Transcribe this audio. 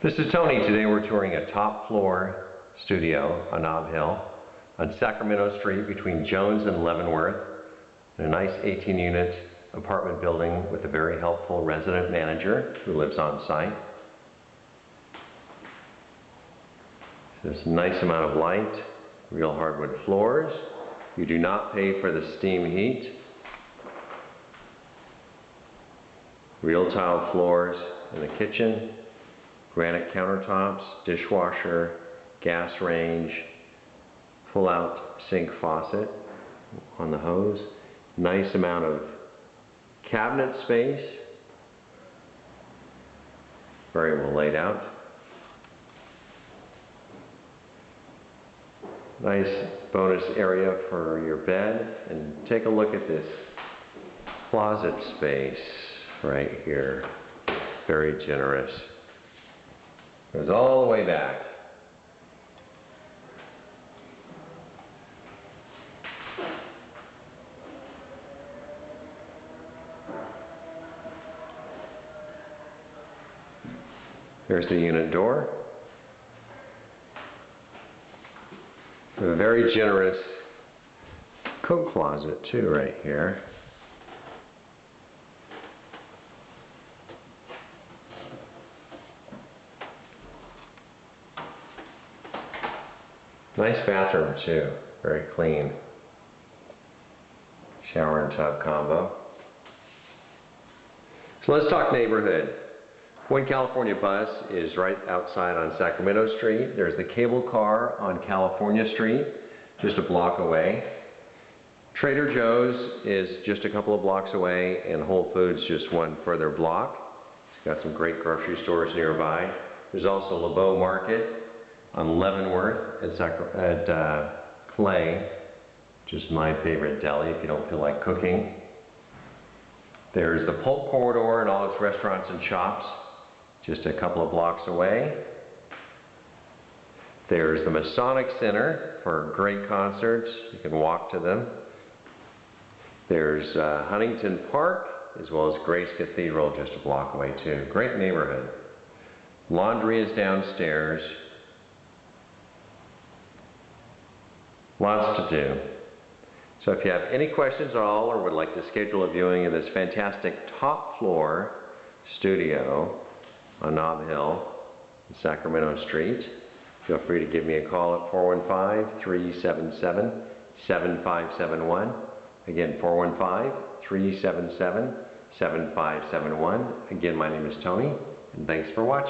This is Tony. Today we're touring a top floor studio on Nob Hill on Sacramento Street between Jones and Leavenworth, in a nice 18-unit apartment building with a very helpful resident manager who lives on site. There's a nice amount of light, real hardwood floors. You do not pay for the steam heat. Real tile floors in the kitchen. Granite countertops, dishwasher, gas range, pull-out sink faucet on the hose. Nice amount of cabinet space. Very well laid out. Nice bonus area for your bed. And take a look at this closet space right here. Very generous. Goes all the way back. There's the unit door. A very generous coat closet too right here. Nice bathroom too, very clean. Shower and tub combo. So let's talk neighborhood. One California Bus is right outside on Sacramento Street. There's the cable car on California Street, just a block away. Trader Joe's is just a couple of blocks away, and Whole Foods just one further block. It's got some great grocery stores nearby. There's also LeBeau Market on Leavenworth at Clay, just my favorite deli if you don't feel like cooking. There's the Polk Corridor and all its restaurants and shops, just a couple of blocks away. There's the Masonic Center for great concerts. You can walk to them. There's Huntington Park, as well as Grace Cathedral, just a block away too. Great neighborhood. Laundry is downstairs. Lots to do. So if you have any questions at all or would like to schedule a viewing of this fantastic top floor studio on Nob Hill, Sacramento Street, feel free to give me a call at 415-377-7571. Again, 415-377-7571. Again, my name is Tony, and thanks for watching.